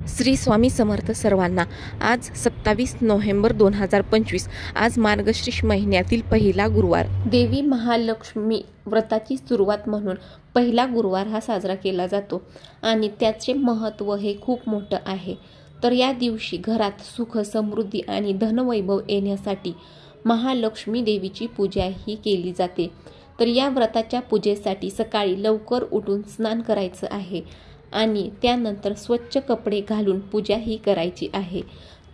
श्री स्वामी समर्थ सर्वांना। आज 27 नोव्हेंबर 2025। आज मार्गशीर्ष महिन्यातील पहिला गुरुवार। देवी महालक्ष्मी व्रताची सुरुवात म्हणून पहिला गुरुवार हा साजरा केला जातो आणि त्याचे महत्त्व हे खूप मोठं आहे। तर या दिवशी घरात सुख समृद्धी आणि धनवैभव येण्यासाठी महालक्ष्मी देवीची पूजा ही केली जाते। तर या व्रताच्या पूजेसाठी सकाळी लवकर उठून स्नान करायचं आहे आणि त्यानंतर स्वच्छ कपडे घालून पूजा ही करायची आहे।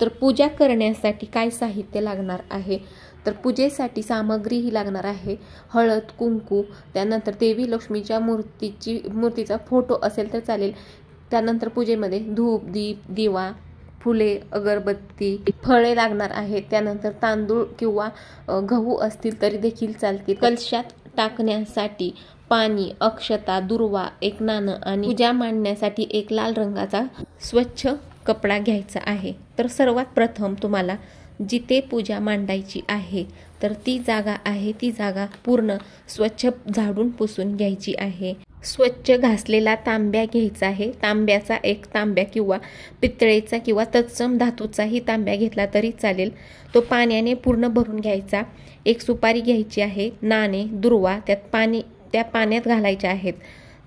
तर पूजा करण्यासाठी काय साहित्य लागणार आहे, तर पूजेसाठी सामग्री ही लागणार आहे हळद, कुंकू, त्यानंतर देवी लक्ष्मीच्या मूर्तीचा फोटो असेल तर चालेल। त्यानंतर पूजेमध्ये धूप, दीप, दिवा, फुले, अगरबत्ती, फळे लागणार आहेत। त्यानंतर तांदूळ किंवा गहू असतील तरी देखील चालतील। कलशात टाकण्यासाठी पाणी, अक्षता, दुर्वा, एक नाणं आणि पूजा मांडण्यासाठी एक लाल रंगाचा स्वच्छ कपडा घ्यायचा आहे। तर सर्वात प्रथम तुम्हाला जिथे पूजा मांडायची आहे तर ती जागा पूर्ण स्वच्छ झाडून पुसून घ्यायची आहे। स्वच्छ घासलेला तांब्या घ्यायचा आहे। तांब्याचा एक तांब्या किंवा पितळेचा किंवा तत्सम धातूचाही तांब्या घेतला तरी चालेल। तो पाण्याने पूर्ण भरून घ्यायचा। एक सुपारी घ्यायची आहे, नाणे, दुर्वा त्या पाण्यात घालायच्या आहेत।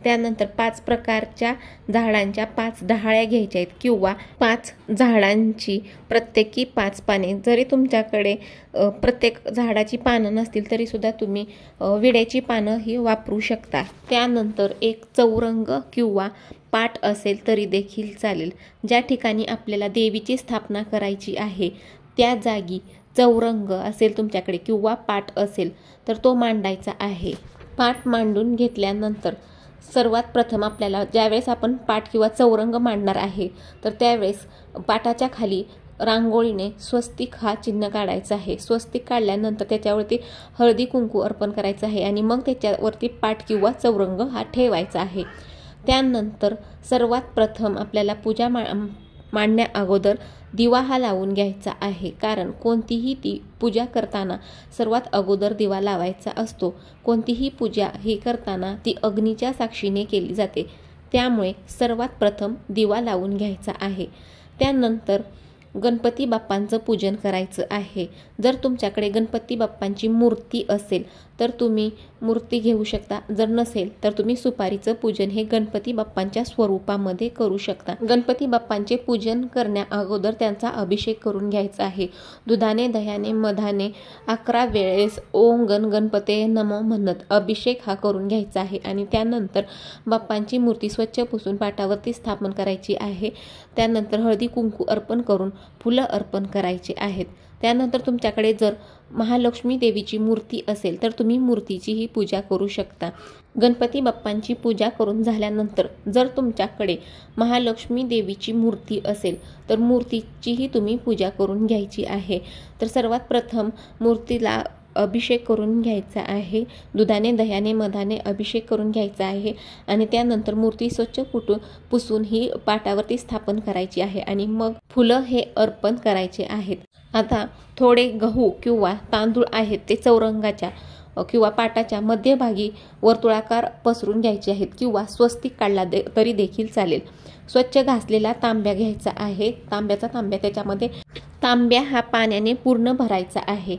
त्यानंतर 5 प्रकारच्या झाडांच्या 5 डहाळ्या घ्यायच्या आहेत किंवा 5 झाडांची प्रत्येकी 5 पाने। जरी तुमच्याकडे प्रत्येक झाडाची पानं नसतील तरी सुद्धा तुम्ही विड्याची पानं ही वापरू शकता। त्यानंतर एक चौरंग किंवा पाट असेल तरी देखील चालेल। ज्या ठिकाणी आपल्याला देवीची स्थापना करायची आहे त्या जागी चौरंग असेल तुमच्याकडे किंवा पाट असेल तर तो मांडायचा आहे। पाट मांडून घेतल्यानंतर सर्वात प्रथम आपल्याला ज्यावेळेस आपण पाट किंवा चौरंग मांडणार आहे तर त्यावेळेस पाटाच्या खाली रांगोळीने स्वस्तिक हा चिन्ह काढायचा आहे। स्वस्तिक काढल्यानंतर त्याच्यावरती हळदी कुंकू अर्पण करायचं आहे आणि मग त्याच्यावरती पाट किंवा चौरंग हा ठेवायचा आहे। त्यानंतर सर्वात प्रथम आपल्याला पूजा मांडण्या अगोदर दिवा हा लावून घ्यायचा आहे, कारण कोणतीही ती पूजा करताना सर्वात अगोदर दिवा लावायचा असतो। कोणतीही पूजा ही करताना ती अग्नीच्या साक्षीने केली जाते, त्यामुळे सर्वात प्रथम दिवा लावून घ्यायचा आहे। त्यानंतर गणपती बाप्पांचं पूजन करायचं आहे। जर तुमच्याकडे गणपती बाप्पांची मूर्ती असेल तर तुम्ही मूर्ती घेऊ शकता, जर नसेल तर तुम्ही सुपारीचं पूजन हे गणपती बाप्पांच्या स्वरूपामध्ये करू शकता। गणपती बाप्पांचे पूजन करण्या अगोदर त्यांचा अभिषेक करून घ्यायचा आहे। दुधाने, दह्याने, मधाने 11 वेळेस ओम गण गणपते नमो म्हणत अभिषेक हा करून घ्यायचा आहे आणि त्यानंतर बाप्पांची मूर्ती स्वच्छ पुसून पाटावरती स्थापन करायची आहे। त्यानंतर हळदी कुंकू अर्पण करून फुलं अर्पण करायची आहेत। त्यानंतर तुमच्याकडे जर महालक्ष्मी देवीची मूर्ती असेल तर तुम्ही मूर्तीची ही पूजा करू शकता। गणपती बाप्पांची पूजा करून झाल्यानंतर जर तुमच्याकडे महालक्ष्मी देवीची मूर्ती असेल तर मूर्तीचीही तुम्ही पूजा करून घ्यायची आहे। तर सर्वात प्रथम मूर्तीला अभिषेक करून घ्यायचा आहे। दुधाने, दह्याने, मधाने अभिषेक करून घ्यायचा आहे आणि त्यानंतर मूर्ती स्वच्छ पुसून ही पाटावरती स्थापन करायची आहे आणि मग फुलं हे अर्पण करायचे आहेत। आता थोडे गहू किंवा तांदूळ आहेत ते चौरंगाच्या किंवा पाटाच्या मध्यभागी वर्तुळाकार पसरून घ्यायचे आहेत किंवा स्वस्तिक काढला तरी देखील चालेल। स्वच्छ घासलेला तांब्या घ्यायचा आहे। तांब्याचा तांब्या त्याच्यामध्ये तांब्या हा पाण्याने पूर्ण भरायचा आहे।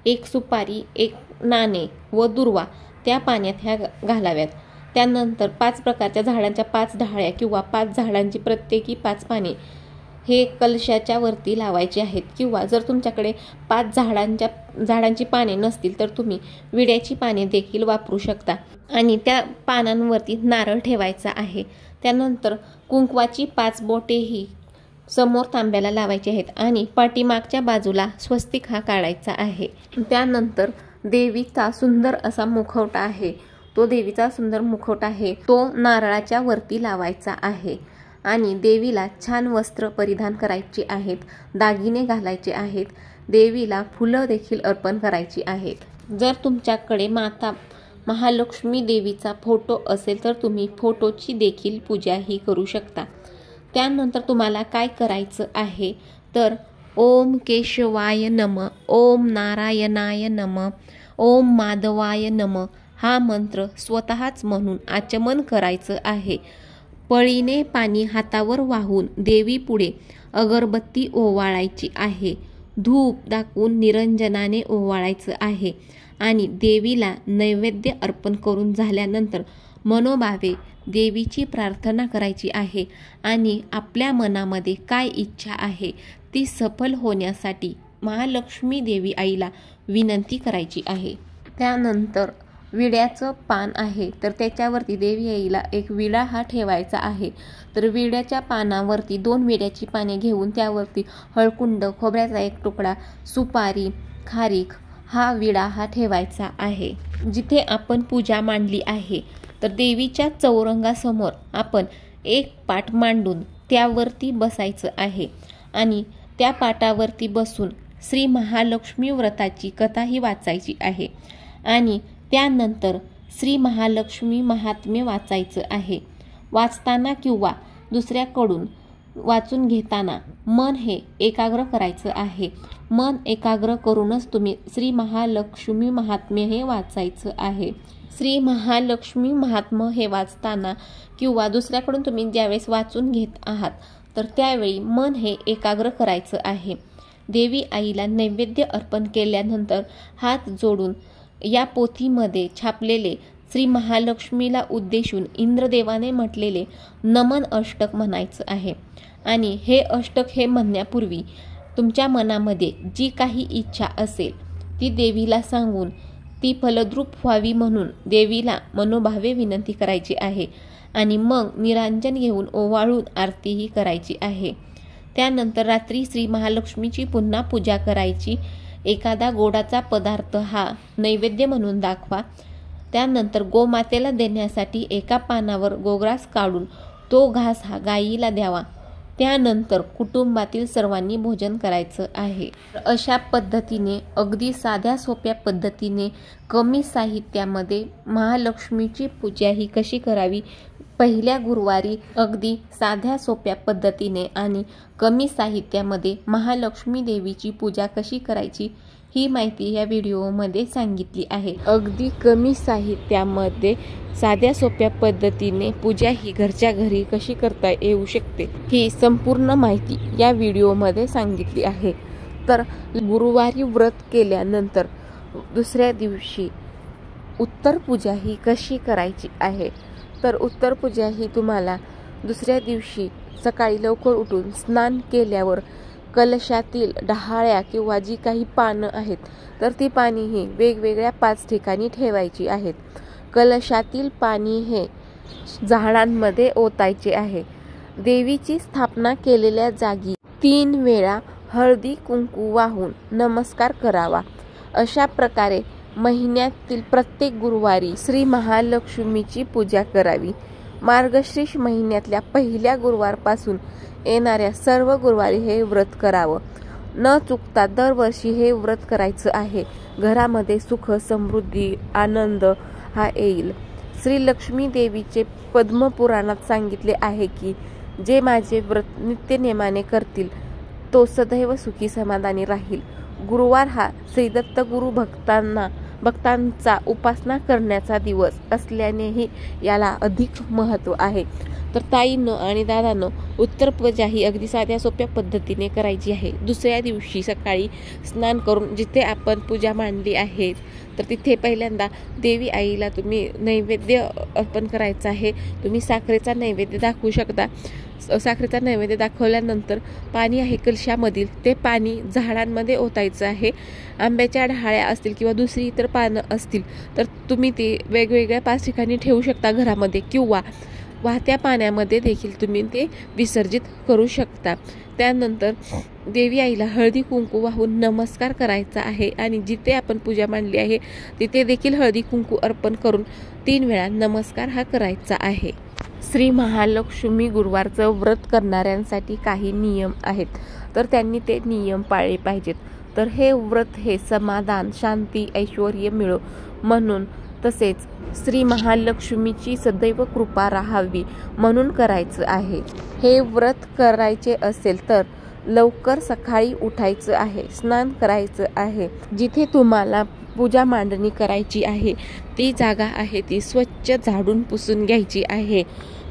एक सुपारी, एक नाणे व दुर्वा त्या पाण्यात ह्या घालाव्यात। त्यानंतर 5 प्रकारच्या झाडांच्या 5 डहाळ्या किंवा 5 झाडांची प्रत्येकी 5 पाने हे कलशाच्या वरती लावायचे आहेत किंवा जर तुमच्याकडे 5 झाडांची पाने नसतील तर तुम्ही विड्याची पाने देखील वापरू शकता आणि त्या पानांवरती नारळ ठेवायचा आहे। त्यानंतर कुंकवाची 5 बोटेही समोर तांब्याला लावायचे आहेत आणि पाठीमागच्या बाजूला स्वस्तिक हा काढायचा आहे। त्यानंतर देवीचा सुंदर असा मुखवटा आहे, तो देवीचा सुंदर मुखवटा आहे तो नारळाच्या वरती लावायचा आहे आणि देवीला छान वस्त्र परिधान करायची आहेत, दागिने घालायचे आहेत, देवीला फुलं देखील अर्पण करायची आहेत। जर तुमच्याकडे माता महालक्ष्मी देवीचा फोटो असेल तर तुम्ही फोटोची देखील पूजा ही करू शकता। त्यानंतर तुम्हाला काय करायचं आहे तर ओम केशवाय नम, ओम नारायणाय नम, ओम माधवाय नम हा मंत्र स्वतःच म्हणून आचमन करायचं आहे। पळीने पाणी हातावर वाहून देवीपुढे अगरबत्ती ओवाळायची आहे. धूप दाखवून निरंजनाने ओवाळायचं आहे आणि देवीला नैवेद्य अर्पण करून झाल्यानंतर मनोभावे देवीची प्रार्थना करायची आहे आणि आपल्या मनामध्ये काय इच्छा आहे ती सफल होण्यासाठी महालक्ष्मी देवी आईला विनंती करायची आहे. त्यानंतर विड्याचं पान आहे तर त्याच्यावरती देवी आईला एक विडा हा ठेवायचा आहे. तर विड्याच्या पानावरती 2 विड्याची पाने घेऊन त्यावरती हळकुंड, खोबऱ्याचा एक तुकडा, सुपारी, खारीक हा विडा हा ठेवायचा आहे. जिथे आपण पूजा मांडली आहे तर देवीच्या चौरंगासमोर आपण एक पाट मांडून त्यावरती बसायचं आहे आणि त्या पाटावरती बसून श्री महालक्ष्मी व्रताची कथाही वाचायची आहे आणि त्यानंतर श्री महालक्ष्मी महात्म्य वाचायचं आहे. वाचताना किंवा दुसऱ्याकडून वाचून घेताना मन हे एकाग्र करायचं आहे. मन एकाग्र करूनच तुम्ही श्री महालक्ष्मी महात्म्य हे वाचायचं आहे. श्री महालक्ष्मी महात्म्य हे वाचताना किंवा दुसऱ्याकडून तुम्ही ज्यावेळेस वाचून घेत आहात तर त्यावेळी मन हे एकाग्र करायचं आहे. देवी आईला नैवेद्य अर्पण केल्यानंतर हात जोडून या पोथीमध्ये छापलेले श्री महालक्ष्मीला उद्देशून इंद्रदेवाने म्हटलेले नमन अष्टक म्हणायचं आहे आणि हे अष्टक हे म्हणण्यापूर्वी तुमच्या मनामध्ये जी काही इच्छा असेल ती देवीला सांगून ती फलद्रूप व्हावी म्हणून देवीला मनोभावे विनंती करायची आहे आणि मग निरांजन घेऊन ओवाळून आरतीही करायची आहे. त्यानंतर रात्री श्री महालक्ष्मीची पुन्हा पूजा करायची. एखादा गोडाचा पदार्थ हा नैवेद्य म्हणून दाखवा. त्यानंतर गोमातेला देण्यासाठी एका पानावर गोग्रास काढून तो घास हा गायीला द्यावा. त्यानंतर कुटुंबातील सर्वांनी भोजन करायचं आहे. अशा पद्धतीने अगदी साध्या सोप्या पद्धतीने कमी साहित्यामध्ये महालक्ष्मीची पूजा ही कशी करावी, पहिल्या गुरुवारी अगदी साध्या सोप्या पद्धतीने आणि कमी साहित्यामध्ये महालक्ष्मी देवीची पूजा कशी करायची ही माहिती या व्हिडिओमध्ये सांगितली आहे. अगदी कमी साहित्यामध्ये साध्या सोप्या पद्धतीने पूजा ही घरच्या घरी कशी करता येऊ शकते ही संपूर्ण माहिती या व्हिडिओमध्ये सांगितली आहे. तर गुरुवारी व्रत केल्यानंतर दुसऱ्या दिवशी उत्तर पूजा ही कशी करायची आहे. तर उत्तर पूजा ही तुम्हाला दुसऱ्या दिवशी सकाळी लवकर उठून स्नान केल्यावर कलशातील डहाळ्या किंवा जी काही पानं आहेत तर ती पाणी ही वेगवेगळ्या 5 ठिकाणी ठेवायची आहेत. कलशातील पाणी हे झाडांमध्ये ओतायचे आहे. देवीची स्थापना केलेल्या जागी 3 वेळा हळदी कुंकू वाहून नमस्कार करावा. अशा प्रकारे महिन्यातील प्रत्येक गुरुवारी श्री महालक्ष्मीची पूजा करावी. मार्गशीर्ष महिन्यातल्या पहिल्या गुरुवारपासून येणाऱ्या सर्व गुरुवारी हे व्रत करावं. न चुकता दरवर्षी हे व्रत करायचं आहे. घरामध्ये सुख, समृद्धी, आनंद हा येईल. श्री लक्ष्मी देवीचे पद्मपुराणात सांगितले आहे की जे माझे व्रत नित्यनेमाने करतील तो सदैव सुखी समाधानी राहील. गुरुवार हा श्री दत्त गुरु भक्तांचा उपासना करण्याचा दिवस असल्यानेही याला अधिक महत्त्व आहे. तर ताईंनो आणि दादांनो, उत्तर पूजा ही अगदी साध्या सोप्या पद्धतीने करायची आहे. दुसऱ्या दिवशी सकाळी स्नान करून जिथे आपण पूजा मांडली आहे तर तिथे पहिल्यांदा देवी आईला तुम्ही नैवेद्य अर्पण करायचा आहे. तुम्ही साखरेचा नैवेद्य दाखवू शकता. साखरेचा नैवेद्य दाखवल्यानंतर पाणी आहे कलशामधील ते पाणी झाडांमध्ये ओतायचं आहे. आंब्याच्या डहाळ्या असतील किंवा दुसरी इतर पानं असतील तर तुम्ही ते वेगवेगळ्या 5 ठिकाणी ठेवू शकता घरामध्ये किंवा वाहत्या पाण्यामध्ये देखील तुम्ही ते विसर्जित करू शकता. त्यानंतर देवी आईला हळदी कुंकू वाहून नमस्कार करायचा आहे आणि जिथे आपण पूजा मांडली आहे तिथे देखील हळदी कुंकू अर्पण करून 3 वेळा नमस्कार हा करायचा आहे. श्री महालक्ष्मी गुरुवारचं व्रत करणाऱ्यांसाठी काही नियम आहेत तर त्यांनी ते नियम पाळले पाहिजेत. तर हे व्रत हे समाधान, शांती, ऐश्वर्य मिळो म्हणून तसेच श्री महालक्ष्मीची सदैव कृपा राहावी म्हणून करायचं आहे. हे व्रत करायचे असेल तर लवकर सकाळी उठायचं आहे, स्नान करायचं आहे. जिथे तुम्हाला पूजा मांडणी करायची आहे ती जागा आहे ती स्वच्छ झाडून पुसून घ्यायची आहे.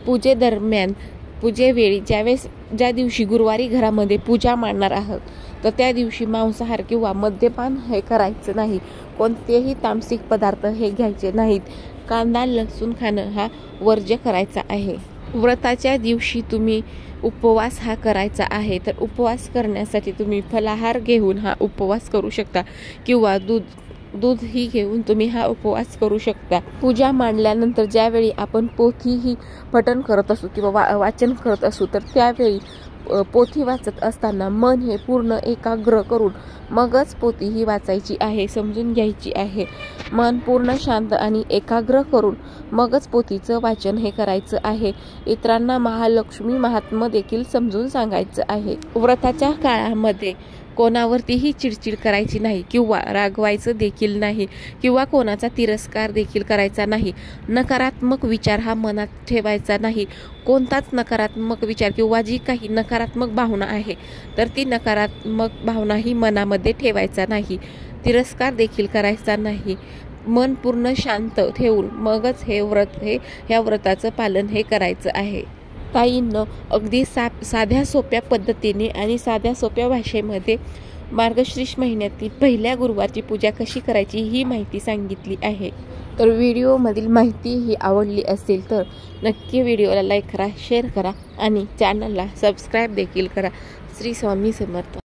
पूजेदरम्यान पूजेवेळी ज्या दिवशी गुरुवारी घरामध्ये पूजा मांडणार आहोत तर त्या दिवशी मांसाहार किंवा मद्यपान हे करायचं नाही. कोणतेही तामसिक पदार्थ हे घ्यायचे नाहीत. कांदा लसूण खाणं हा वर्ज्य करायचा आहे. व्रताच्या दिवशी तुम्ही उपवास हा करायचा आहे तर उपवास करण्यासाठी तुम्ही फलाहार घेऊन हा उपवास करू शकता किंवा दूधही घेऊन तुम्ही हा उपवास करू शकता. पूजा मांडल्यानंतर ज्यावेळी आपण पोथीही पठण करत असू किंवा वाचन करत असू तर त्यावेळी पोथी वाचत असताना मन हे पूर्ण एकाग्र करून मगच पोथी ही वाचायची आहे, समजून घ्यायची आहे. मन पूर्ण शांत आणि एकाग्र करून मगच पोथीचं वाचन हे करायचं आहे. इतरांना महालक्ष्मी महात्म्य देखील समजून सांगायचं आहे. व्रताच्या काळामध्ये कोणावरतीही चिडचिड करायची नाही किंवा रागवायचं देखील नाही किंवा कोणाचा तिरस्कार देखील करायचा नाही. नकारात्मक विचार हा मनात ठेवायचा नाही. कोणताच नकारात्मक विचार किंवा जी काही नकारात्मक भावना आहे तर ती नकारात्मक भावना ही मनामध्ये ठेवायचा नाही. तिरस्कार देखील करायचा नाही. मन पूर्ण शांत ठेवून मगच ह्या व्रताचं पालन हे करायचं आहे. ताईंनो, अगदी साध्या सोप्या पद्धतीने आणि साध्या सोप्या भाषेमध्ये मार्गशीर्ष महिन्यातील पहिल्या गुरुवारची पूजा कशी करायची ही माहिती सांगितली आहे. तर व्हिडिओमधील माहिती ही आवडली असेल तर नक्की व्हिडिओला लाईक करा, शेअर करा आणि चॅनलला सबस्क्राईब देखील करा. श्री स्वामी समर्थ.